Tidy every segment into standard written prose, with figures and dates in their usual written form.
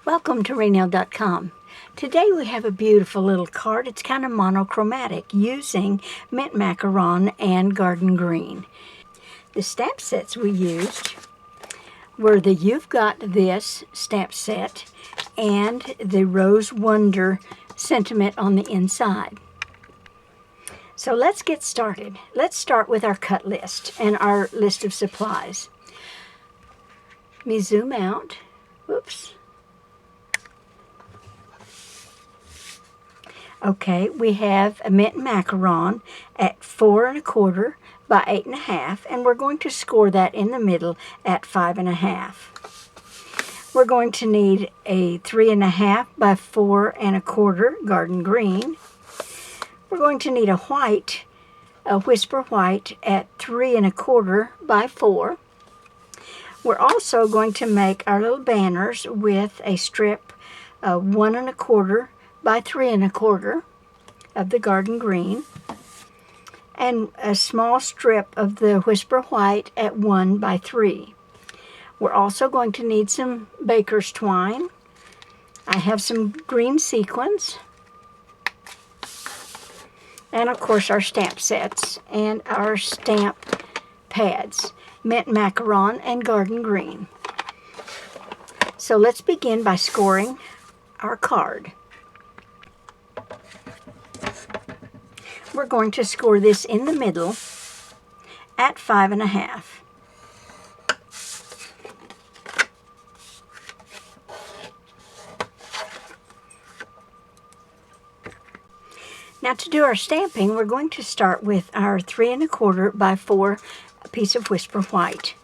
Welcome to Raynell.com. Today we have a beautiful little card. It's kind of monochromatic using mint macaron and garden green. The stamp sets we used were the You've Got This stamp set and the Rose Wonder sentiment on the inside. So let's get started. Let's start with our cut list and our list of supplies. Let me zoom out. Whoops. Okay, we have a mint macaron at 4 1/4 by 8 1/2, and we're going to score that in the middle at 5 1/2. We're going to need a 3 1/2 by 4 1/4 garden green. We're going to need a white, a whisper white at 3 1/4 by 4. We're also going to make our little banners with a strip 1 1/4 by 3 1/4 of the garden green and a small strip of the whisper white at 1 by 3. We're also going to need some baker's twine. I have some green sequins and of course our stamp sets and our stamp pads, mint macaron and garden green. So let's begin by scoring our card. We're going to score this in the middle at 5 1/2. Now to do our stamping, we're going to start with our 3 1/4 by 4 piece of whisper white.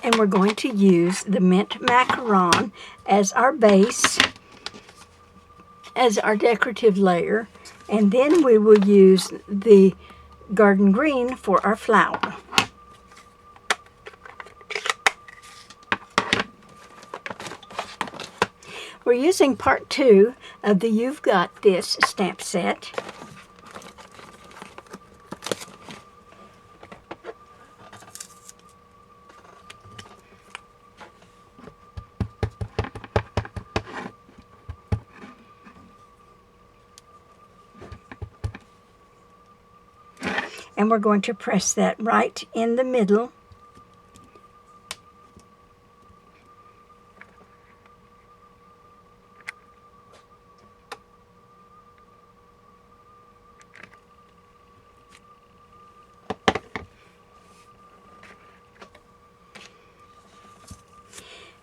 And we're going to use the mint macaron as our base, as our decorative layer, and then we will use the garden green for our flower. We're using part 2 of the You've Got This stamp set. And we're going to press that right in the middle.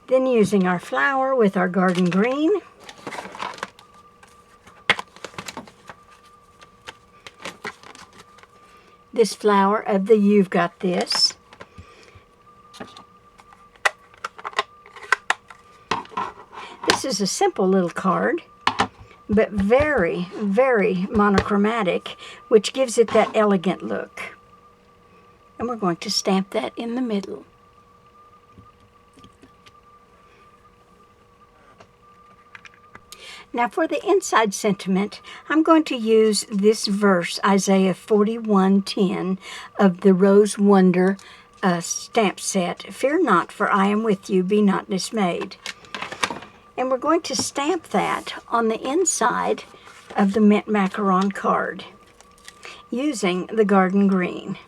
Then using our flower with our garden green, this flower of the You've Got This. This is a simple little card, but very, very monochromatic, which gives it that elegant look. And we're going to stamp that in the middle. Now for the inside sentiment, I'm going to use this verse, Isaiah 41:10 of the Rose Wonder stamp set. Fear not, for I am with you, be not dismayed. And we're going to stamp that on the inside of the mint macaron card using the garden green.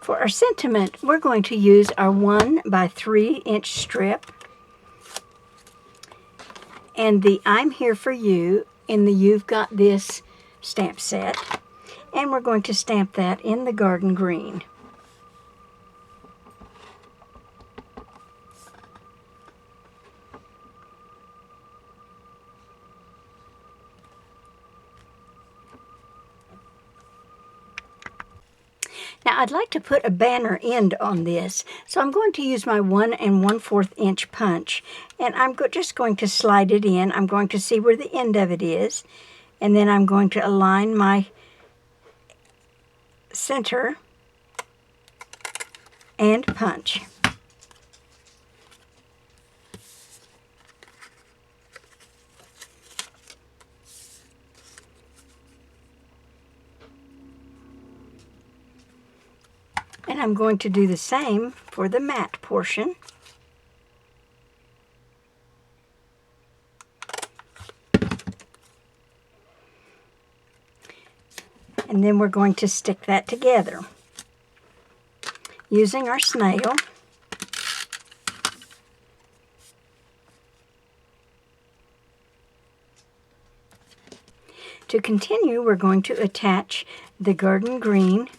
For our sentiment, we're going to use our 1 by 3 inch strip and the I'm Here For You in the You've Got This stamp set. And we're going to stamp that in the garden green. Now I'd like to put a banner end on this, so I'm going to use my 1 1/4 inch punch, and I'm just going to slide it in. I'm going to see where the end of it is, and then I'm going to align my center and punch. I'm going to do the same for the matte portion. And then we're going to stick that together using our snail. To continue, we're going to attach the garden green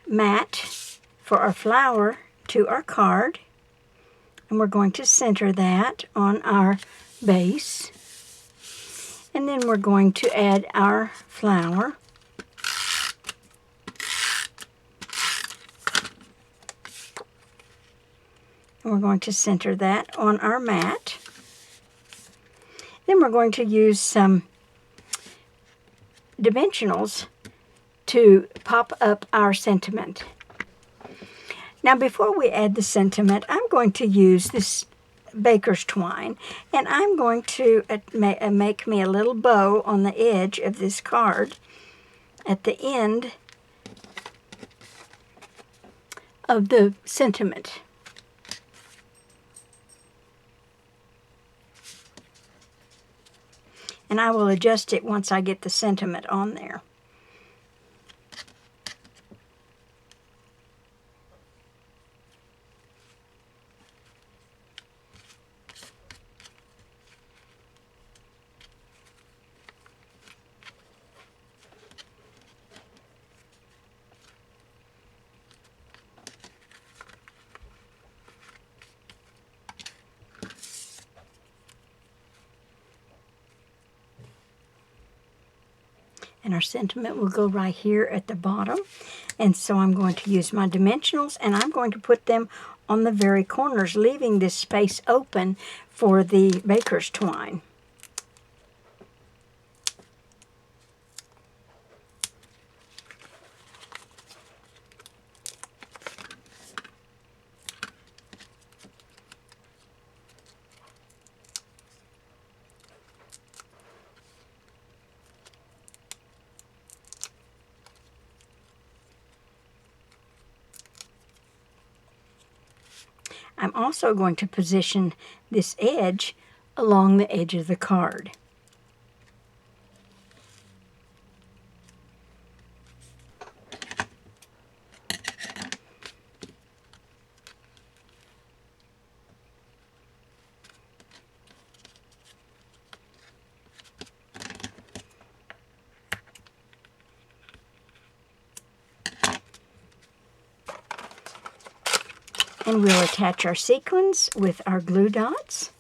matte for our flower to our card. And we're going to center that on our base. And then we're going to add our flower. And we're going to center that on our mat. Then we're going to use some dimensionals to pop up our sentiment. Now before we add the sentiment, I'm going to use this baker's twine, and I'm going to make me a little bow on the edge of this card at the end of the sentiment. And I will adjust it once I get the sentiment on there. And our sentiment will go right here at the bottom. And so I'm going to use my dimensionals, and I'm going to put them on the very corners, leaving this space open for the baker's twine. I'm also going to position this edge along the edge of the card. And we'll attach our sequins with our glue dots.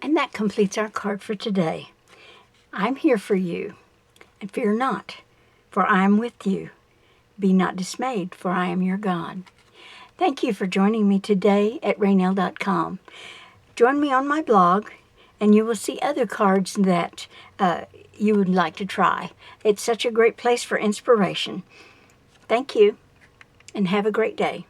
And that completes our card for today. I'm here for you, and fear not, for I am with you. Be not dismayed, for I am your God. Thank you for joining me today at Raynell.com. Join me on my blog, and you will see other cards that you would like to try. It's such a great place for inspiration. Thank you, and have a great day.